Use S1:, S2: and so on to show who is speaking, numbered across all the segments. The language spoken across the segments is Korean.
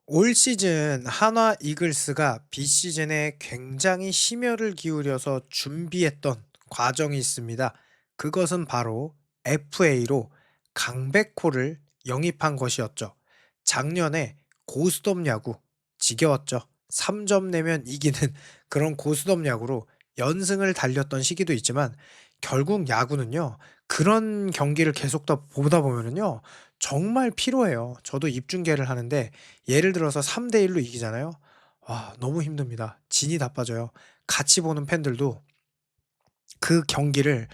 S1: 올 시즌 한화 이글스가 비시즌에 굉장히 심혈을 기울여서 준비했던 과정이 있습니다. 그것은 바로 FA로 강백호를 영입한 것이었죠. 작년에 고스톱 야구, 지겨웠죠. 3점 내면 이기는 그런 고스톱 야구로 연승을 달렸던 시기도 있지만 결국 야구는요. 그런 경기를 계속 보다 보면은요. 정말 피로해요. 저도 입중계를 하는데 예를 들어서 3대 1로 이기잖아요. 와 너무 힘듭니다. 진이 다 빠져요. 같이 보는 팬들도 그 경기를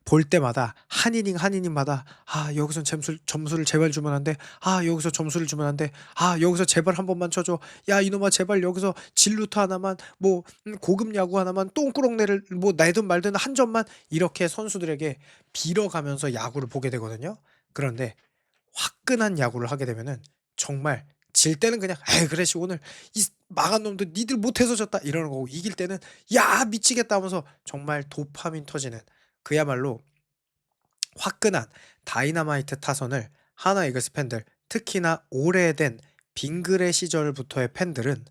S1: 볼 때마다 한 이닝 한 이닝마다 '아 여기선 점수를 제발 주면 안 돼. 아 여기서 점수를 주면 안 돼. 아 여기서 제발 한 번만 쳐 줘. 야 이놈아 제발 여기서 진루타 하나만 뭐 고급 야구 하나만 똥꾸렁내를 뭐 내든 말든 한 점만.' 이렇게 선수들에게 빌어가면서 야구를 보게 되거든요. 그런데 화끈한 야구를 하게 되면은 정말 질 때는 그냥 '에이 그래 씨 오늘 이 망한 놈들 니들 못해서 졌다.' 이러는 거고, 이길 때는 '야 미치겠다.' 하면서 정말 도파민 터지는 그야말로 화끈한 다이너마이트 타선을 하나 이글스 팬들, 특히나 오래된 빙그레 시절부터의 팬들은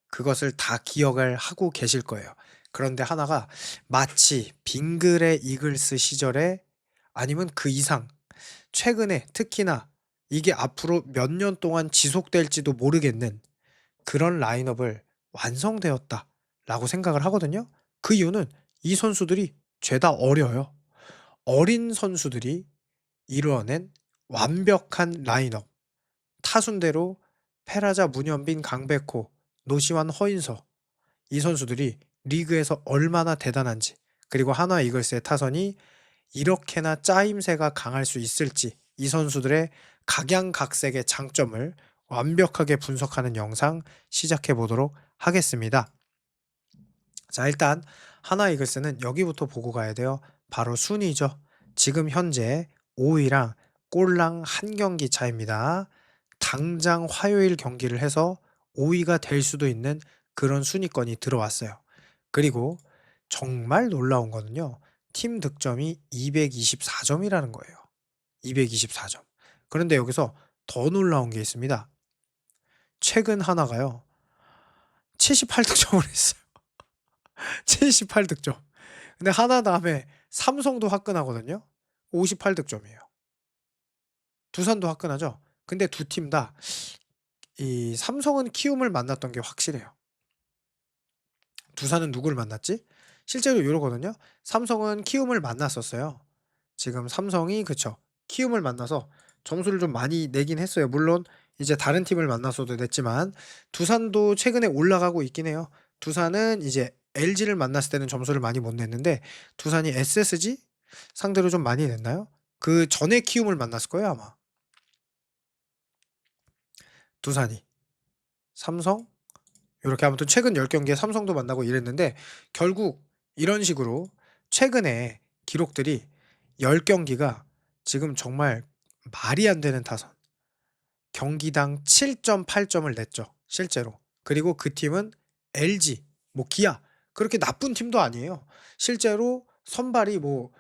S1: 그것을 다 기억을 하고 계실 거예요. 그런데 하나가 마치 빙그레 이글스 시절에 아니면 그 이상 최근에 특히나 이게 앞으로 몇 년 동안 지속될지도 모르겠는 그런 라인업을 완성되었다라고 생각을 하거든요. 그 이유는 이 선수들이 죄다 어려요. 어린 선수들이 이루어낸 완벽한 라인업. 타순대로 페라자, 문현빈, 강백호, 노시환, 허인서, 이 선수들이 리그에서 얼마나 대단한지, 그리고 한화 이글스의 타선이 이렇게나 짜임새가 강할 수 있을지, 이 선수들의 각양각색의 장점을 완벽하게 분석하는 영상 시작해 보도록 하겠습니다. 자, 일단 하나 이글스는 여기부터 보고 가야 돼요. 바로 순위죠. 지금 현재 5위랑 꼴랑 한 경기 차입니다. 당장 화요일 경기를 해서 5위가 될 수도 있는 그런 순위권이 들어왔어요. 그리고 정말 놀라운 거는요. 팀 득점이 224점이라는 거예요. 224점. 그런데 여기서 더 놀라운 게 있습니다. 최근 하나가요. 78득점을 했어요. 78득점. 근데 하나 다음에 삼성도 화끈하거든요. 58득점이에요. 두산도 화끈하죠. 근데 두 팀 다 이 삼성은 키움을 만났던 게 확실해요. 두산은 누구를 만났지? 실제로 이러거든요. 삼성은 키움을 만났었어요. 지금 삼성이 그쵸. 키움을 만나서 점수를 좀 많이 내긴 했어요. 물론 이제 다른 팀을 만났어도 냈지만 두산도 최근에 올라가고 있긴 해요. 두산은 이제 LG를 만났을 때는 점수를 많이 못 냈는데 두산이 SSG 상대로 좀 많이 냈나요? 그 전에 키움을 만났을 거예요, 아마. 두산이. 삼성 요렇게 아무튼 최근 10 경기에 삼성도 만나고 이랬는데 결국 이런 식으로 최근에 기록들이 10 경기가 지금 정말 말이 안 되는 타선. 경기당 7.8점을 냈죠, 실제로. 그리고 그 팀은 LG, 뭐 기아, 그렇게 나쁜 팀도 아니에요. 실제로 선발이 뭐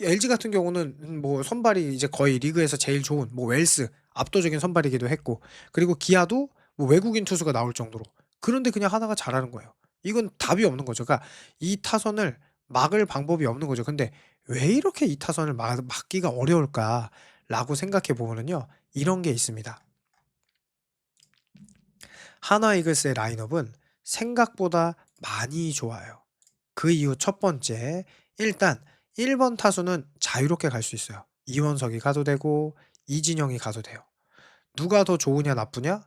S1: LG 같은 경우는 뭐 선발이 이제 거의 리그에서 제일 좋은 뭐 웰스, 압도적인 선발이기도 했고, 그리고 기아도 뭐 외국인 투수가 나올 정도로. 그런데 그냥 하나가 잘하는 거예요. 이건 답이 없는 거죠. 그러니까 이 타선을 막을 방법이 없는 거죠. 근데 '왜 이렇게 이 타선을 막기가 어려울까?'라고 생각해 보면은요. 이런 게 있습니다. 한화 이글스의 라인업은 생각보다 많이 좋아요. 그 이유 첫 번째, 일단 1번 타수는 자유롭게 갈 수 있어요. 이원석이 가도 되고 이진영이 가도 돼요. 누가 더 좋으냐 나쁘냐?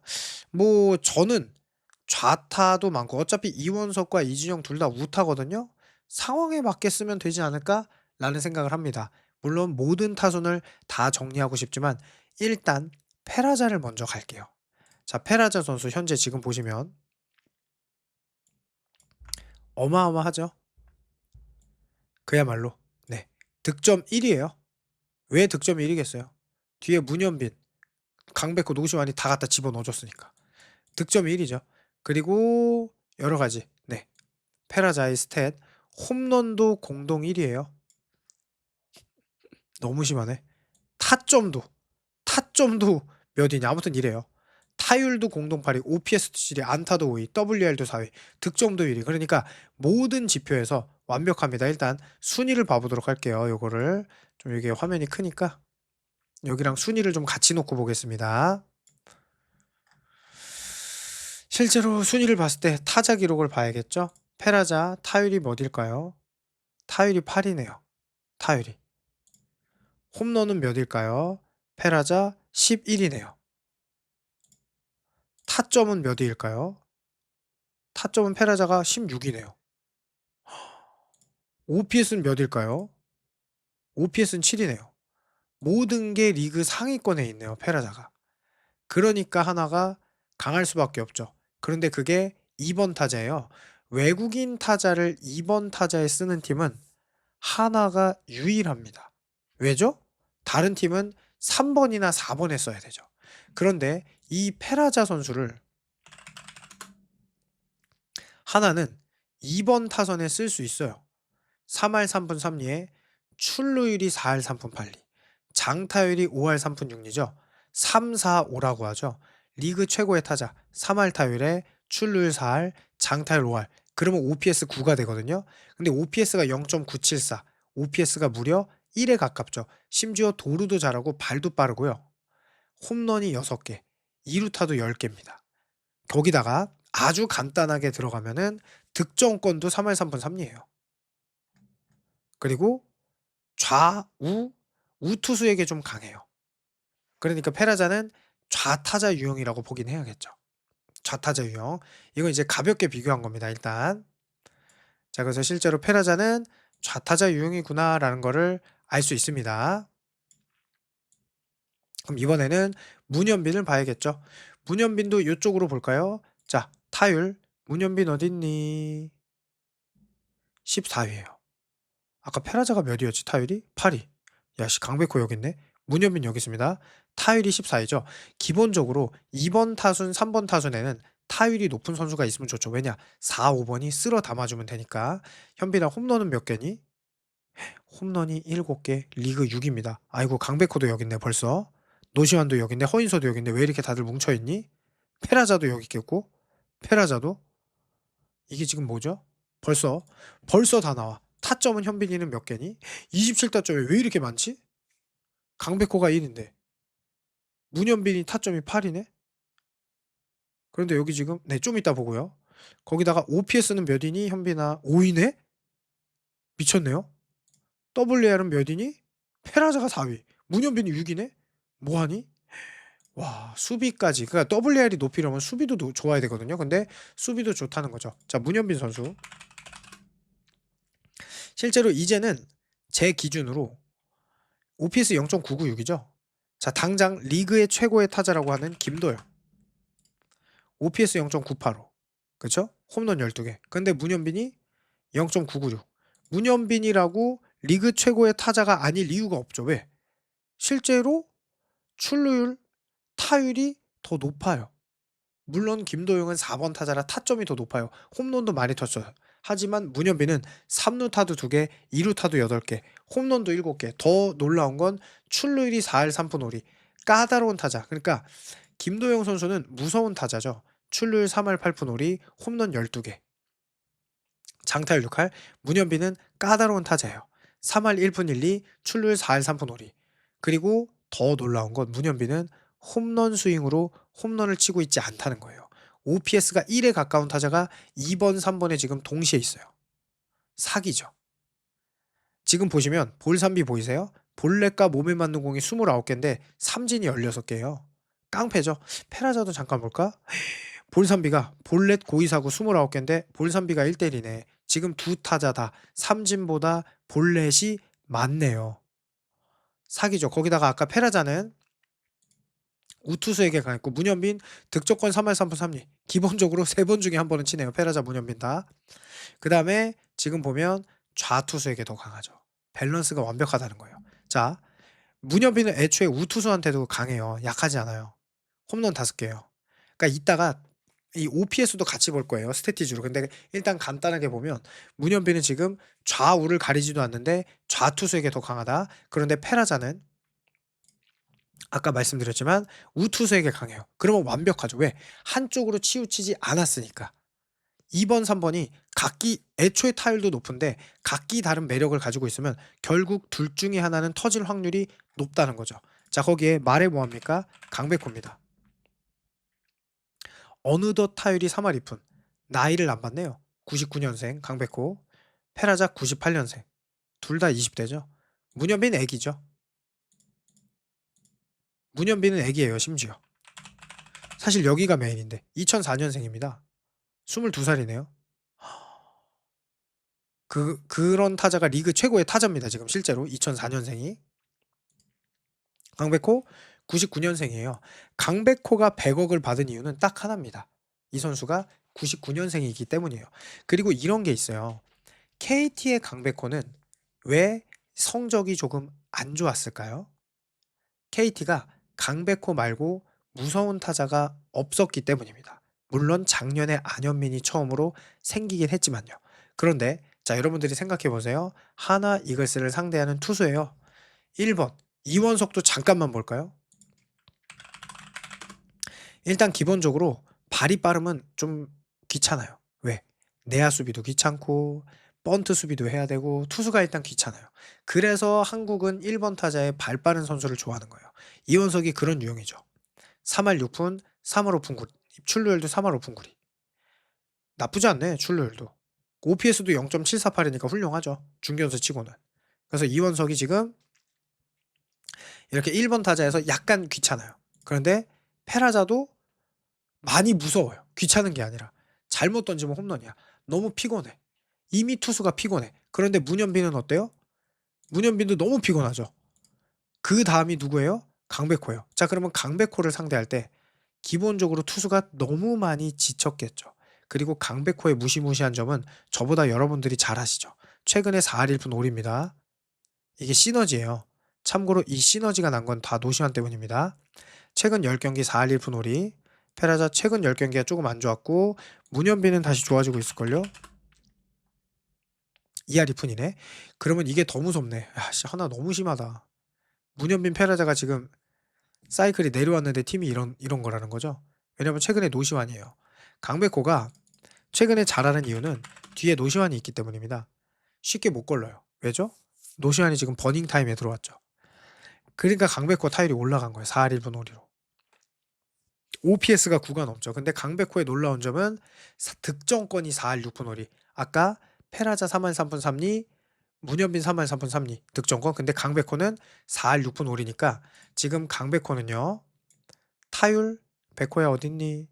S1: 뭐 저는 좌타도 많고 어차피 이원석과 이진영 둘 다 우타거든요. '상황에 맞게 쓰면 되지 않을까?'라는 생각을 합니다. 물론 모든 타순을 다 정리하고 싶지만 일단 페라자를 먼저 갈게요. 자, 페라자 선수 현재 지금 보시면 어마어마하죠. 그야말로. 네. 득점 1 위예요. 왜 득점 1 위겠어요? 뒤에 문현빈, 강백호, 노시환이 다 갖다 집어넣어 줬으니까. 득점 1 위죠. 그리고 여러 가지. 네. 페라자의 스탯, 홈런도 공동 1 위예요. 너무 심하네. 타점도, 타점도 몇 위냐 아무튼 이래요. 타율도 공동 8위, OPS도 7위, 안타도 5위, WR도 4위, 득점도 1위. 그러니까 모든 지표에서 완벽합니다. 일단 순위를 봐보도록 할게요. 요거를 좀 이게 화면이 크니까 여기랑 순위를 좀 같이 놓고 보겠습니다. 실제로 순위를 봤을 때 타자 기록을 봐야겠죠? 페라자 타율이 몇일까요? 타율이 8이네요. 타율이. 홈런은 몇일까요? 페라자 11이네요. 타점은 몇일까요? 타점은 페라자가 16이네요. OPS는 몇일까요? OPS는 7이네요. 모든 게 리그 상위권에 있네요. 페라자가. 그러니까 하나가 강할 수밖에 없죠. 그런데 그게 2번 타자예요. 외국인 타자를 2번 타자에 쓰는 팀은 하나가 유일합니다. 왜죠? 다른 팀은 3번이나 4번에 써야 되죠. 그런데 이 페라자 선수를 하나는 2번 타선에 쓸 수 있어요. 3할 3분 3리에 출루율이 4할 3분 8리, 장타율이 5할 3분 6리죠. 3, 4, 5라고 하죠. 리그 최고의 타자 3할 타율에 출루율 4할, 장타율 5할. 그러면 OPS 9가 되거든요. 근데 OPS가 0.974, OPS가 무려 1에 가깝죠. 심지어 도루도 잘하고 발도 빠르고요. 홈런이 6개, 2루타도 10개입니다. 거기다가 아주 간단하게 들어가면은 득점권도 3할 3분 3리예요. 그리고 좌우 우투수에게 좀 강해요. 그러니까 페라자는 좌타자 유형이라고 보긴 해야겠죠. 좌타자 유형. 이건 이제 가볍게 비교한 겁니다. 일단. 자, 그래서 실제로 페라자는 좌타자 유형이구나라는 거를 알 수 있습니다. 그럼 이번에는 문현빈을 봐야겠죠. 문현빈도 이쪽으로 볼까요? 자, 타율. 문현빈 어딨니? 14위예요. 아까 페라자가 몇이었지 타율이? 8위. 야씨 강백호 여기 있네. 문현빈 여기 있습니다. 타율이 14위죠. 기본적으로 2번 타순, 3번 타순에는 타율이 높은 선수가 있으면 좋죠. 왜냐? 4, 5번이 쓸어 담아주면 되니까. 현빈아 홈런은 몇 개니? 홈런이 7개, 리그 6입니다. 아이고 강백호도 여기 있네 벌써. 노시환도 여기 있네. 허인서도 여기 있네. 왜 이렇게 다들 뭉쳐있니? 페라자도 여기 있겠고. 페라자도. 이게 지금 뭐죠? 벌써 다 나와. 타점은 현빈이는 몇 개니? 27타점이 왜 이렇게 많지? 강백호가 1인데 문현빈이 타점이 8이네? 그런데 여기 지금 좀 이따 보고요. 거기다가 OPS는 몇이니? 현빈아 5위네? 미쳤네요. WR은 몇이니? 페라자가 4위. 문현빈이 6위네? 뭐하니? 와 수비까지. 그러니까 WR이 높이려면 수비도 좋아야 되거든요. 근데 수비도 좋다는 거죠. 자 문현빈 선수. 실제로 이제는 제 기준으로 OPS 0.996이죠. 자 당장 리그의 최고의 타자라고 하는 김도영. OPS 0.985. 그쵸? 홈런 12개. 근데 문현빈이 0.996. 문현빈이라고 리그 최고의 타자가 아닐 이유가 없죠. 왜? 실제로 출루율, 타율이 더 높아요. 물론 김도영은 4번 타자라 타점이 더 높아요. 홈런도 많이 쳤어요. 하지만 문현빈은 3루타도 2개, 2루타도 8개, 홈런도 7개. 더 놀라운 건 출루율이 4할 3푼 5리. 까다로운 타자. 그러니까 김도영 선수는 무서운 타자죠. 출루율 3할 8푼 5리, 홈런 12개. 장타율 6할, 문현빈은 까다로운 타자예요. 3할 1푼 1리, 출루율 4할 3푼 5리. 그리고 더 놀라운 건 문현빈은 홈런 스윙으로 홈런을 치고 있지 않다는 거예요. OPS가 1에 가까운 타자가 2번, 3번에 지금 동시에 있어요. 사기죠. 지금 보시면 볼삼비 보이세요? 볼넷과 몸에 맞는 공이 29개인데 삼진이 16개예요. 깡패죠. 페라자도 잠깐 볼까? 볼삼비가 볼넷 고의사구 29개인데 볼삼비가 1대1이네. 지금 두 타자 다 삼진보다 볼넷이 많네요. 사기죠. 거기다가 아까 페라자는 우투수에게 강했고 문현빈 득점권 3할 3푼 3리. 기본적으로 3번 중에 한 번은 치네요. 페라자 문현빈 다. 그 다음에 지금 보면 좌투수에게 더 강하죠. 밸런스가 완벽하다는 거예요. 자 문현빈은 애초에 우투수한테도 강해요. 약하지 않아요. 홈런 5개예요. 그러니까 이따가 이 OPS도 같이 볼 거예요. 스태티지로. 근데 일단 간단하게 보면 문현빈은 지금 좌우를 가리지도 않는데 좌투수에게 더 강하다. 그런데 페라자는 아까 말씀드렸지만 우투수에게 강해요. 그러면 완벽하죠. 왜? 한쪽으로 치우치지 않았으니까. 2 번, 3 번이 각기 애초에 타율도 높은데 각기 다른 매력을 가지고 있으면 결국 둘 중에 하나는 터질 확률이 높다는 거죠. 자, 거기에 말해 뭐 합니까? 강백호입니다. 어느덧 타율이 3할 2푼. 나이를 안 봤네요. 99년생 강백호, 페라자 98년생. 둘 다 20대죠. 문현빈 애기죠. 문현빈은 애기예요, 심지어. 사실 여기가 메인인데 2004년생입니다. 22살이네요. 그런 타자가 리그 최고의 타자입니다. 지금 실제로 2004년생이. 강백호 99년생이에요. 강백호가 100억을 받은 이유는 딱 하나입니다. 이 선수가 99년생이기 때문이에요. 그리고 이런 게 있어요. KT의 강백호는 왜 성적이 조금 안 좋았을까요? KT가 강백호 말고 무서운 타자가 없었기 때문입니다. 물론 작년에 안현민이 처음으로 생기긴 했지만요. 그런데 자, 여러분들이 생각해 보세요. 하나 이글스를 상대하는 투수예요. 1번 이원석도 잠깐만 볼까요? 일단 기본적으로 발이 빠르면 좀 귀찮아요. 왜? 내야 수비도 귀찮고 번트 수비도 해야 되고 투수가 일단 귀찮아요. 그래서 한국은 1번 타자의 발 빠른 선수를 좋아하는 거예요. 이원석이 그런 유형이죠. 3할 6푼, 3할 5푼 9리. 출루율도 3할 5푼 9리. 나쁘지 않네, 출루율도. OPS도 0.748이니까 훌륭하죠. 중견수 치고는. 그래서 이원석이 지금 이렇게 1번 타자에서 약간 귀찮아요. 그런데 페라자도 많이 무서워요. 귀찮은 게 아니라. 잘못 던지면 홈런이야. 너무 피곤해. 이미 투수가 피곤해. 그런데 문현빈은 어때요? 문현빈도 너무 피곤하죠. 그 다음이 누구예요? 강백호예요. 자, 그러면 강백호를 상대할 때 기본적으로 투수가 너무 많이 지쳤겠죠. 그리고 강백호의 무시무시한 점은 저보다 여러분들이 잘 아시죠. 최근에 4할 1푼 5리입니다. 이게 시너지예요. 참고로 이 시너지가 난 건 다 노시환 때문입니다. 최근 10경기 4할 1푼 5리. 페라자 최근 10경기가 조금 안 좋았고 문현빈은 다시 좋아지고 있을걸요. 2할 2푼이네. 그러면 이게 더 무섭네. 야씨, 하나 너무 심하다. 문현빈 페라자가 지금 사이클이 내려왔는데 팀이 이런 거라는 거죠. 왜냐면 최근에 노시환이에요. 강백호가 최근에 잘하는 이유는 뒤에 노시환이 있기 때문입니다. 쉽게 못 걸러요. 왜죠? 노시환이 지금 버닝 타임에 들어왔죠. 그러니까 강백호 타율이 올라간 거예요. 4할 1분 5리로. OPS가 9가 넘죠. 근데 강백호의 놀라운 점은 득점권이 4할 6분 5리. 아까 페라자 3할 3분 3리, 문현빈 3할 3분 3리 득점권. 근데 강백호는 4할 6분 5리니까 지금 강백호는요. 타율 백호야 어딨니?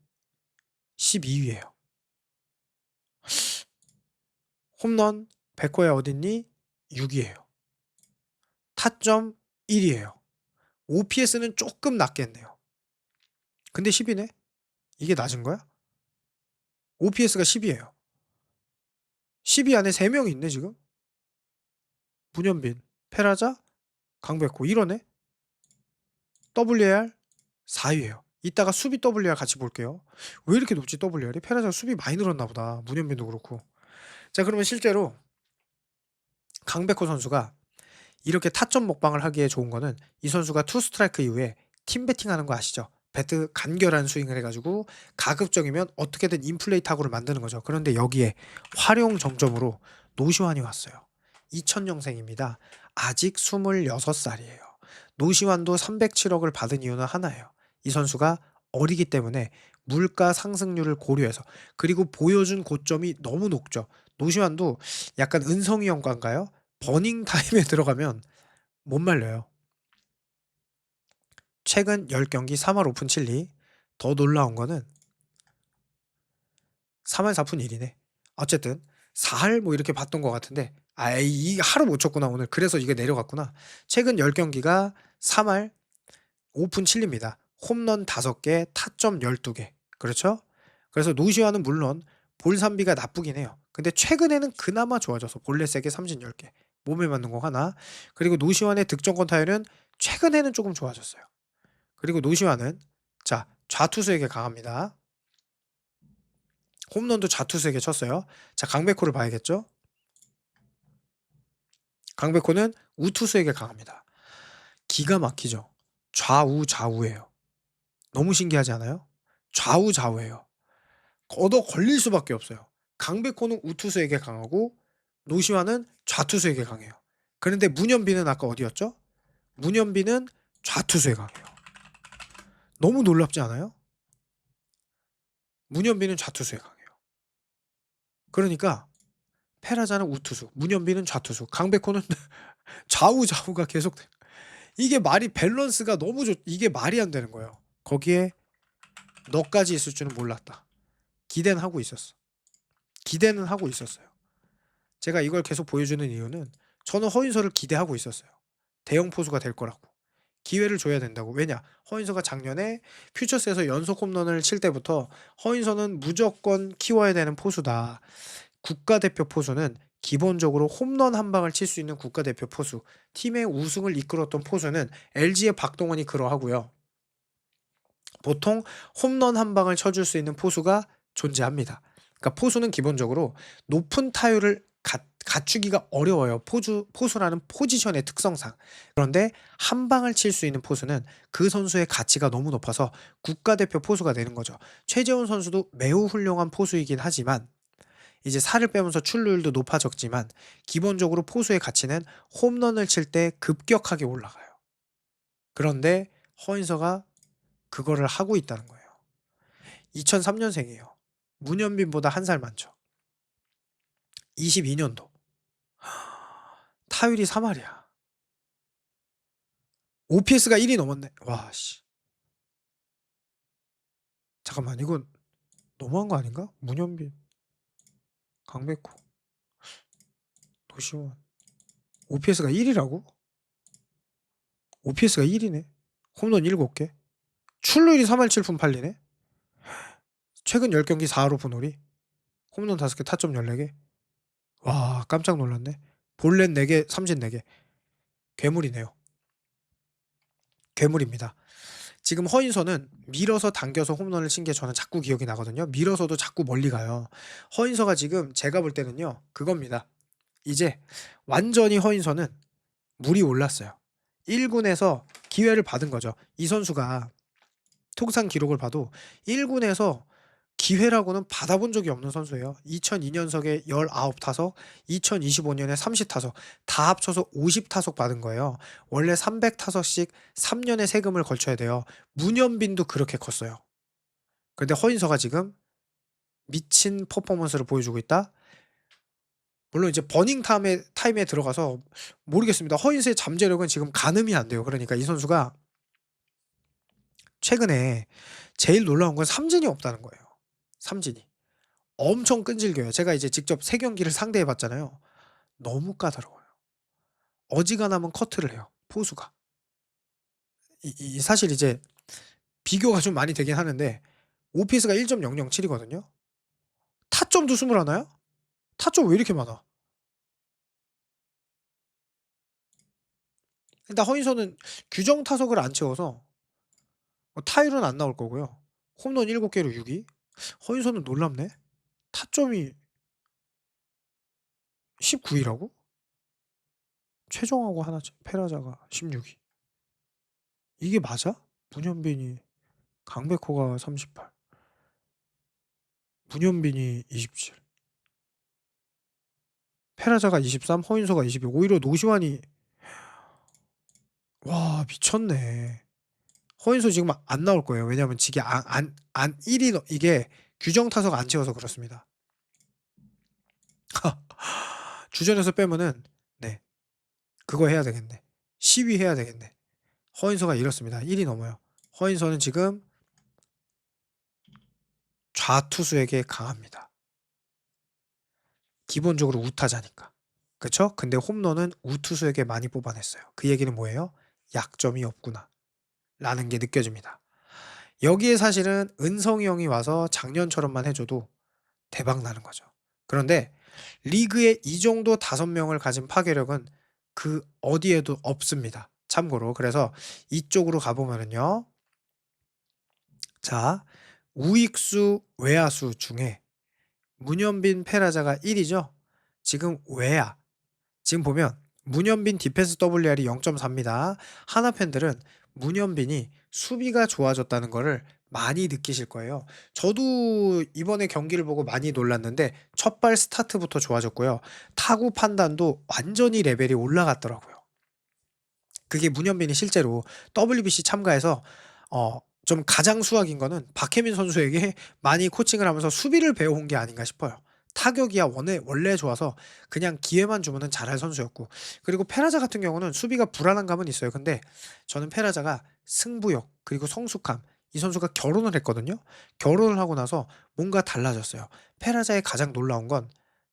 S1: 12위예요. 홈런 백호야 어딨니? 6위예요. 타점 1위예요. OPS는 조금 낮겠네요. 근데 10이네? 이게 낮은 거야? OPS가 10이에요. 10위 안에 3명이 있네 지금? 문현빈, 페라자, 강백호 이러네? WAR 4위예요. 이따가 수비 WAR 같이 볼게요. 왜 이렇게 높지 WAR이? 페라자가 수비 많이 늘었나 보다. 문현빈도 그렇고. 자, 그러면 실제로 강백호 선수가 이렇게 타점 먹방을 하기에 좋은 거는 이 선수가 투 스트라이크 이후에 팀 배팅하는 거 아시죠? 배트 간결한 스윙을 해가지고 가급적이면 어떻게든 인플레이 타구를 만드는 거죠. 그런데 여기에 활용 정점으로 노시환이 왔어요. 2000년생입니다. 아직 26살이에요. 노시환도 307억을 받은 이유는 하나예요. 이 선수가 어리기 때문에 물가 상승률을 고려해서 그리고 보여준 고점이 너무 높죠. 노시환도 약간 은성이 형과인가요? 버닝 타임에 들어가면 못 말려요. 최근 10경기 3할 5푼 7리. 더 놀라운 거는 3할 4푼 1이네. 어쨌든 4할 뭐 이렇게 봤던 것 같은데 이 하루 못 쳤구나 오늘. 그래서 이게 내려갔구나. 최근 10경기가 3할 5푼 7리입니다. 홈런 5개, 타점 12개. 그렇죠? 그래서 노시환은 물론 볼삼비가 나쁘긴 해요. 근데 최근에는 그나마 좋아져서 볼넷 3개, 삼진 10개. 몸에 맞는 거 하나. 그리고 노시환의 득점권 타율은 최근에는 조금 좋아졌어요. 그리고 노시환은 자, 좌투수에게 강합니다. 홈런도 좌투수에게 쳤어요. 자, 강백호를 봐야겠죠? 강백호는 우투수에게 강합니다. 기가 막히죠. 좌우예요. 너무 신기하지 않아요? 좌우예요. 얻어 걸릴 수밖에 없어요. 강백호는 우투수에게 강하고 노시환은 좌투수에게 강해요. 그런데 문현빈은 아까 어디였죠? 문현빈은 좌투수에 강해요. 너무 놀랍지 않아요? 문현빈은 좌투수에 강해요. 그러니까 페라자는 우투수, 문현빈은 좌투수, 강백호는 좌우가 계속 돼. 이게 말이 밸런스가 너무 이게 말이 안 되는 거예요. 거기에 너까지 있을 줄은 몰랐다. 기대는 하고 있었어. 기대는 하고 있었어요. 제가 이걸 계속 보여주는 이유는 저는 허인서를 기대하고 있었어요. 대형 포수가 될 거라고. 기회를 줘야 된다고. 왜냐? 허인서가 작년에 퓨처스에서 연속 홈런을 칠 때부터 허인서는 무조건 키워야 되는 포수다. 국가대표 포수는 기본적으로 홈런 한 방을 칠 수 있는 국가대표 포수, 팀의 우승을 이끌었던 포수는 LG의 박동원이 그러하고요. 보통 홈런 한 방을 쳐줄 수 있는 포수가 존재합니다. 그러니까 포수는 기본적으로 높은 타율을 갖추기가 어려워요. 포수라는 포지션의 특성상. 그런데 한 방을 칠 수 있는 포수는 그 선수의 가치가 너무 높아서 국가대표 포수가 되는 거죠. 최재훈 선수도 매우 훌륭한 포수이긴 하지만 이제 살을 빼면서 출루율도 높아졌지만 기본적으로 포수의 가치는 홈런을 칠 때 급격하게 올라가요. 그런데 허인서가 그거를 하고 있다는 거예요. 2003년생이에요. 문현빈보다 한 살 많죠. 22년도. 타율이 3할이야. OPS가 1이 넘었네. 와, 씨. 잠깐만, 이건 너무한 거 아닌가? 문현빈, 강백호, 노시원. OPS가 1이라고? OPS가 1이네. 홈런 7개. 출루율이 3할 7푼 8리네. 최근 10경기 4할 5푼 5리. 홈런 5개, 타점 14개. 와, 깜짝 놀랐네. 볼넷 4개, 삼진 4개. 괴물이네요. 괴물입니다. 지금 허인서는 밀어서 당겨서 홈런을 친 게 저는 자꾸 기억이 나거든요. 밀어서도 자꾸 멀리 가요. 허인서가 지금 제가 볼 때는요. 그겁니다. 이제 완전히 허인서는 물이 올랐어요. 1군에서 기회를 받은 거죠. 이 선수가 통산 기록을 봐도 1군에서 기회라고는 받아본 적이 없는 선수예요. 2002년석에 19타석, 2025년에 30타석, 다 합쳐서 50타석 받은 거예요. 원래 300타석씩 3년의 세금을 걸쳐야 돼요. 문현빈도 그렇게 컸어요. 근데 허인서가 지금 미친 퍼포먼스를 보여주고 있다? 물론 이제 버닝 타임에 들어가서 모르겠습니다. 허인서의 잠재력은 지금 가늠이 안 돼요. 그러니까 이 선수가 최근에 제일 놀라운 건 삼진이 없다는 거예요. 삼진이. 엄청 끈질겨요. 제가 이제 직접 3경기를 상대해 봤잖아요. 너무 까다로워요. 어지간하면 커트를 해요. 포수가. 사실 이제 비교가 좀 많이 되긴 하는데 OPS가 1.007이거든요. 타점도 21야? 타점 왜 이렇게 많아? 일단 허인서는 규정 타석을 안 채워서 타율은 안 나올 거고요. 홈런 7개로 6위. 허인서는 놀랍네. 타점이 19위라고? 최종하고 하나 페라자가 16위. 이게 맞아? 문현빈이 강백호가 38, 문현빈이 27, 페라자가 23, 허인서가 22. 오히려 노시환이 와 미쳤네. 허인서 지금 안 나올 거예요. 왜냐하면 지게 안 1위 이게 규정 타석 안 채워서 그렇습니다. 주전에서 빼면은 네 그거 해야 되겠네. 시위 해야 되겠네. 허인서가 이렇습니다. 1위 넘어요. 허인서는 지금 좌투수에게 강합니다. 기본적으로 우타자니까. 그쵸? 근데 홈런은 우투수에게 많이 뽑아냈어요. 그 얘기는 뭐예요? 약점이 없구나. 라는 게 느껴집니다. 여기에 사실은 은성이 형이 와서 작년처럼만 해줘도 대박 나는 거죠. 그런데 리그에 이 정도 5명을 가진 파괴력은 그 어디에도 없습니다. 참고로. 그래서 이쪽으로 가보면은요. 자, 우익수, 외야수 중에 문현빈, 페라자가 1위죠. 지금 외야. 지금 보면 문현빈 디펜스 WR이 0.4입니다. 하나 팬들은 문현빈이 수비가 좋아졌다는 거를 많이 느끼실 거예요. 저도 이번에 경기를 보고 많이 놀랐는데 첫발 스타트부터 좋아졌고요. 타구 판단도 완전히 레벨이 올라갔더라고요. 그게 문현빈이 실제로 WBC 참가해서 좀 가장 수학인 거는 박혜민 선수에게 많이 코칭을 하면서 수비를 배워온 게 아닌가 싶어요. 타격이야 원래 좋아서 그냥 기회만 주면은 잘할 선수였고, 그리고 페라자 같은 경우는 수비가 불안한 감은 있어요. 근데 저는 페라자가 승부욕 그리고 성숙함, 이 선수가 결혼을 했거든요. 결혼을 하고 나서 뭔가 달라졌어요. 페라자의 가장 놀라운 건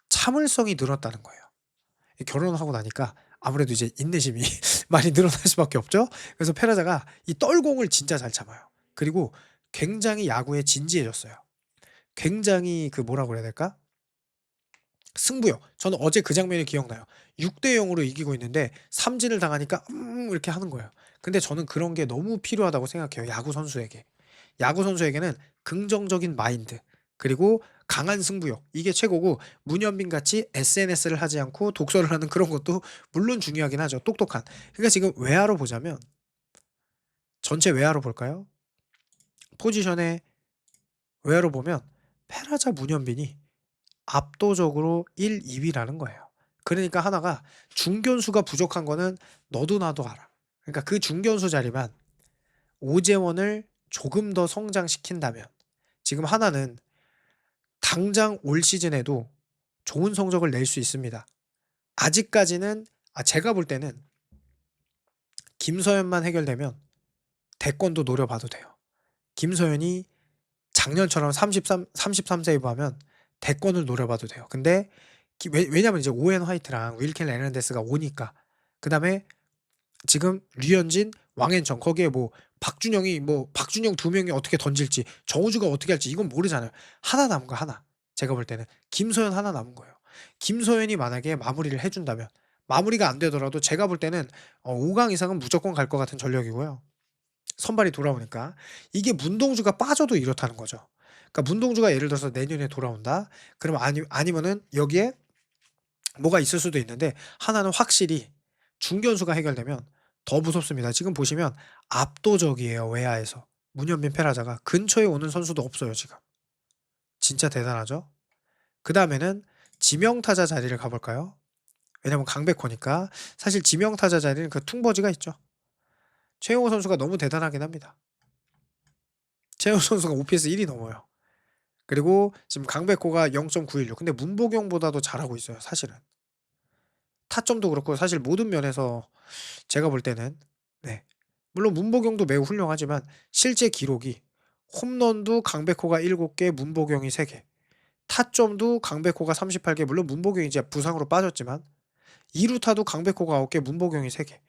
S1: 참을성이 늘었다는 거예요. 결혼을 하고 나니까 아무래도 이제 인내심이 많이 늘어날 수밖에 없죠. 그래서 페라자가 이 떨공을 진짜 잘 참아요. 그리고 굉장히 야구에 진지해졌어요. 굉장히 그 뭐라고 그래야 될까? 승부욕. 저는 어제 그 장면이 기억나요. 6대 0으로 이기고 있는데 삼진을 당하니까 이렇게 하는 거예요. 근데 저는 그런 게 너무 필요하다고 생각해요, 야구 선수에게. 야구 선수에게는 긍정적인 마인드, 그리고 강한 승부욕, 이게 최고고, 문현빈 같이 SNS를 하지 않고 독서를 하는 그런 것도 물론 중요하긴 하죠. 똑똑한. 그러니까 지금 외야로 보자면, 전체 외야로 볼까요? 포지션의 외야로 보면 페라자 문현빈이 압도적으로 1, 2위라는 거예요. 그러니까 하나가 중견수가 부족한 거는 너도 나도 알아. 그러니까 그 중견수 자리만 오재원을 조금 더 성장시킨다면, 지금 하나는 당장 올 시즌에도 좋은 성적을 낼 수 있습니다. 아직까지는, 제가 볼 때는 김서현만 해결되면 대권도 노려봐도 돼요. 김서현이 작년처럼 33 세이브 하면 대권을 노려봐도 돼요. 근데 왜냐면 이제 오웬 화이트랑 윌켄 에르난데스가 오니까. 그다음에 지금 류현진, 왕앤청, 거기에 뭐 박준영 두 명이 어떻게 던질지, 정우주가 어떻게 할지 이건 모르잖아요. 하나 남은 거 하나. 제가 볼 때는 김소연 하나 남은 거예요. 김소연이 만약에 마무리를 해준다면, 마무리가 안 되더라도 제가 볼 때는 5강 이상은 무조건 갈 것 같은 전력이고요. 선발이 돌아오니까. 이게 문동주가 빠져도 이렇다는 거죠. 그러니까 문동주가 예를 들어서 내년에 돌아온다. 그럼 아니면은 여기에 뭐가 있을 수도 있는데, 하나는 확실히 중견수가 해결되면 더 무섭습니다. 지금 보시면 압도적이에요, 외야에서. 문현빈, 페라자가 근처에 오는 선수도 없어요, 지금. 진짜 대단하죠? 그 다음에는 지명타자 자리를 가볼까요? 왜냐면 강백호니까. 사실 지명타자 자리는 그 퉁버지가 있죠. 최용호 선수가 너무 대단하긴 합니다. 최용호 선수가 OPS 1이 넘어요. 그리고 지금 강백호가 0.916. 근데 문보경보다도 잘하고 있어요, 사실은. 타점도 그렇고 사실 모든 면에서 제가 볼 때는, 네, 물론 문보경도 매우 훌륭하지만 실제 기록이, 홈런도 강백호가 7개, 문보경이 3개, 타점도 강백호가 38개, 물론 문보경이 이제 부상으로 빠졌지만 2루타도 강백호가 9개, 문보경이 3개.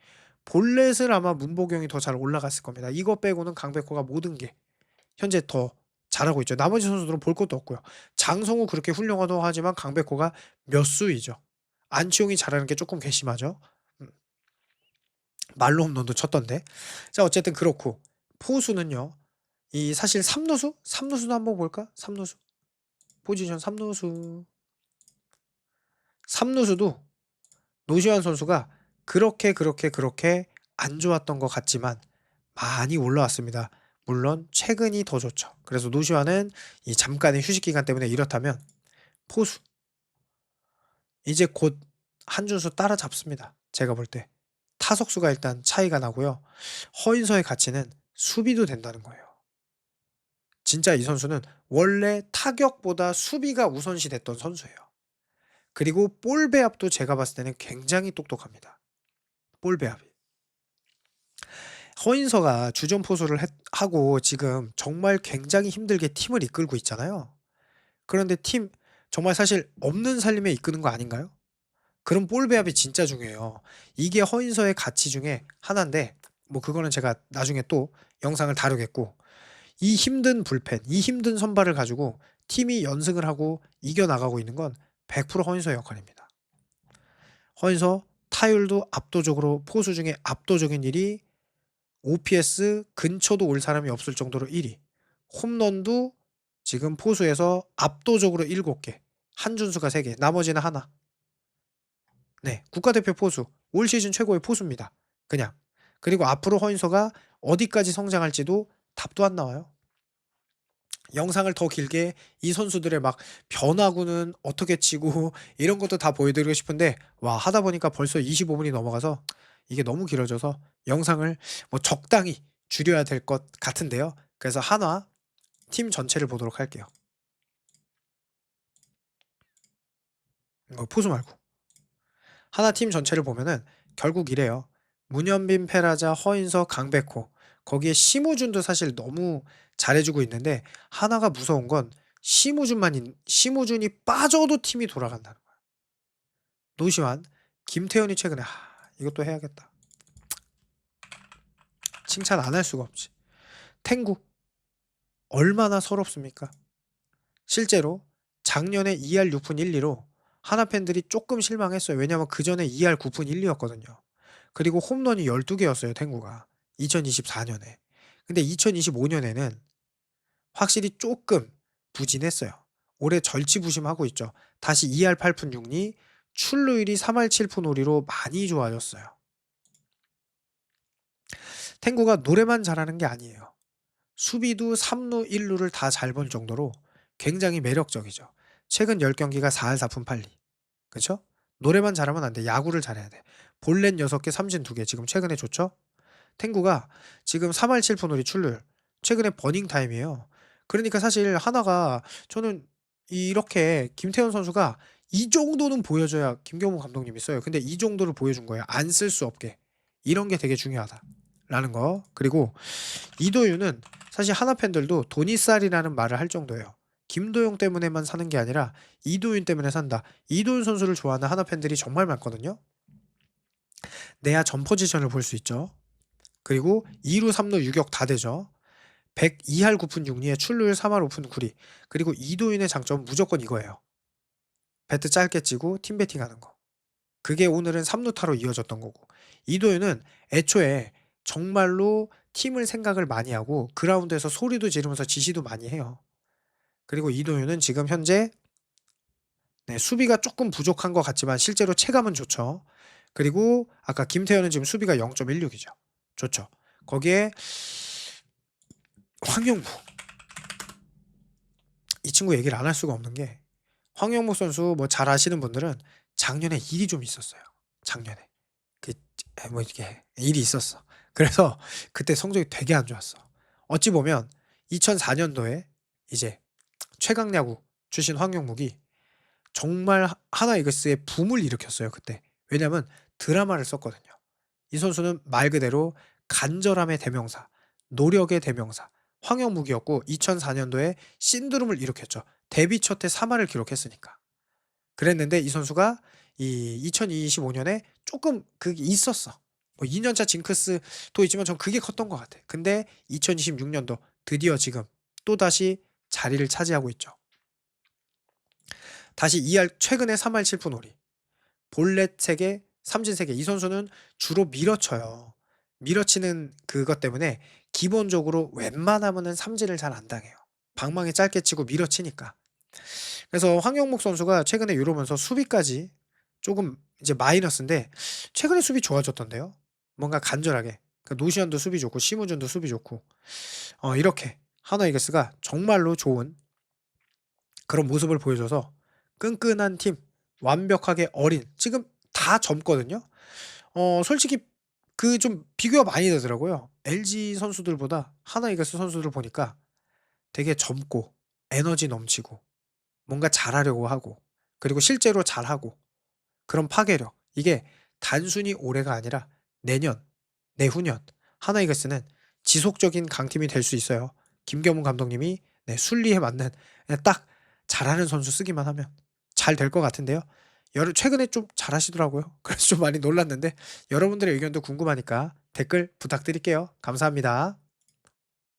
S1: 볼넷을 아마 문보경이 더 잘 올라갔을 겁니다. 이거 빼고는 강백호가 모든 게 현재 더 잘하고 있죠. 나머지 선수들은 볼 것도 없고요. 장성우 그렇게 훌륭하다고 하지만 강백호가 몇 수이죠. 안치홍이 잘하는 게 조금 괘씸하죠. 음, 말로 홈런도 쳤던데. 자, 어쨌든 그렇고, 포수는요. 이 사실 삼루수? 삼루수도 한번 볼까? 삼루수. 포지션 삼루수. 삼루수도 노시환 선수가 그렇게 안 좋았던 것 같지만 많이 올라왔습니다. 물론 최근이 더 좋죠. 그래서 노시환은 이 잠깐의 휴식 기간 때문에 이렇다면, 포수 이제 곧 한준수 따라잡습니다. 제가 볼 때. 타석수가 일단 차이가 나고요. 허인서의 가치는 수비도 된다는 거예요. 진짜 이 선수는 원래 타격보다 수비가 우선시 됐던 선수예요. 그리고 볼 배합도 제가 봤을 때는 굉장히 똑똑합니다. 볼 배합이. 허인서가 주전 포수를 하고 지금 정말 굉장히 힘들게 팀을 이끌고 있잖아요. 그런데 팀 정말 사실 없는 살림에 이끄는 거 아닌가요? 그럼 볼 배합이 진짜 중요해요. 이게 허인서의 가치 중에 하나인데, 뭐 그거는 제가 나중에 또 영상을 다루겠고, 이 힘든 불펜, 이 힘든 선발을 가지고 팀이 연승을 하고 이겨나가고 있는 건 100% 허인서의 역할입니다. 허인서 타율도 압도적으로, 포수 중에 압도적인 1위, OPS 근처도 올 사람이 없을 정도로 1위, 홈런도 지금 포수에서 압도적으로 7개, 한준수가 3개, 나머지는 하나. 네, 국가대표 포수, 올 시즌 최고의 포수입니다. 그냥. 그리고 앞으로 허인서가 어디까지 성장할지도 답도 안 나와요. 영상을 더 길게 이 선수들의 막 변화구는 어떻게 치고 이런 것도 다 보여드리고 싶은데 와 하다 보니까 벌써 25 분이 넘어가서 이게 너무 길어져서 영상을 뭐 적당히 줄여야 될 것 같은데요. 그래서 한화 팀 전체를 보도록 할게요. 포수 말고. 하나 팀 전체를 보면은 결국 이래요. 문현빈, 페라자, 허인서, 강백호 거기에 심우준도 사실 너무 잘해주고 있는데 하나가 무서운 건 심우준이 빠져도 팀이 돌아간다는 거야. 노시환, 김태현이 최근에 이것도 해야겠다. 칭찬 안 할 수가 없지. 탱구 얼마나 서럽습니까? 실제로 작년에 2할 6푼 1리로 하나 팬들이 조금 실망했어요. 왜냐면 그전에 2할 9푼 1리였거든요. 그리고 홈런이 12개였어요, 탱구가. 2024년에. 근데 2025년에는 확실히 조금 부진했어요. 올해 절치부심하고 있죠. 다시 2할 8푼 6리, 출루율이 3할 7푼 5리로 많이 좋아졌어요. 탱구가 노래만 잘하는 게 아니에요. 수비도 3루 1루를 다 잘 본 정도로 굉장히 매력적이죠. 최근 10경기가 4할 4푼 8리. 그쵸? 노래만 잘하면 안 돼. 야구를 잘해야 돼. 볼넷 6개, 삼진 2개. 지금 최근에 좋죠? 탱구가 지금 3할 7푼 5리 출루율. 최근에 버닝 타임이에요. 그러니까 사실 하나가 저는 이렇게 김태현 선수가 이 정도는 보여줘야 김경문 감독님이 써요. 근데 이 정도를 보여준 거예요. 안 쓸 수 없게. 이런 게 되게 중요하다라는 거. 그리고 이도윤은 사실 하나 팬들도 돈이 쌀이라는 말을 할 정도예요. 김도영 때문에만 사는 게 아니라 이도윤 때문에 산다. 이도윤 선수를 좋아하는 하나 팬들이 정말 많거든요. 내야 전 포지션을 볼 수 있죠. 그리고 2루 3루 유격 다 되죠. 102할 9푼 6리에 출루율 3할 5푼 9리. 그리고 이도윤의 장점은 무조건 이거예요. 배트 짧게 치고 팀 배팅하는 거. 그게 오늘은 3루타로 이어졌던 거고. 이도윤은 애초에 정말로 팀을 생각을 많이 하고 그라운드에서 소리도 지르면서 지시도 많이 해요. 그리고 이도윤은 지금 현재 수비가 조금 부족한 것 같지만 실제로 체감은 좋죠. 그리고 아까 김태현은 지금 수비가 0.16이죠. 좋죠. 거기에 황영무. 이 친구 얘기를 안 할 수가 없는 게 황영무 선수 뭐 잘 아시는 분들은 작년에 일이 좀 있었어요. 작년에. 뭐 이렇게 일이 있었어. 그래서 그때 성적이 되게 안 좋았어. 어찌 보면 2004년도에 이제 최강야구 출신 황영묵이 정말 하나 이글스의 붐을 일으켰어요. 그때. 왜냐면 드라마를 썼거든요. 이 선수는 말 그대로 간절함의 대명사, 노력의 대명사 황영묵이었고 2004년도에 신드롬을 일으켰죠. 데뷔 첫해 3할을 기록했으니까. 그랬는데 이 선수가 이 2025년에 조금 그게 있었어. 뭐 2년차 징크스도 있지만 전 그게 컸던 것 같아. 근데 2026년도 드디어 지금 또다시 자리를 차지하고 있죠. 다시 2할 최근에 3할 7푼 5리. 볼넷 3개, 삼진 3개. 이 선수는 주로 밀어쳐요. 밀어치는 그것 때문에 기본적으로 웬만하면은 삼진을 잘 안 당해요. 방망이 짧게 치고 밀어치니까. 그래서 황영목 선수가 최근에 이러면서 수비까지 조금 이제 마이너스인데 최근에 수비 좋아졌던데요. 뭔가 간절하게. 그러니까 노시안도 수비 좋고 심우준도 수비 좋고 이렇게 하나 이글스가 정말로 좋은 그런 모습을 보여줘서 끈끈한 팀, 완벽하게 어린 지금 다 젊거든요. 솔직히 그 좀 비교가 많이 되더라고요. LG 선수들보다 하나 이글스 선수들 보니까 되게 젊고 에너지 넘치고 뭔가 잘하려고 하고 그리고 실제로 잘하고 그런 파괴력 이게 단순히 올해가 아니라 내년, 내후년 하나 이글스는 지속적인 강팀이 될 수 있어요. 김경문 감독님이 순리에 맞는 딱 잘하는 선수 쓰기만 하면 잘 될 것 같은데요. 최근에 좀 잘하시더라고요. 그래서 좀 많이 놀랐는데 여러분들의 의견도 궁금하니까 댓글 부탁드릴게요. 감사합니다.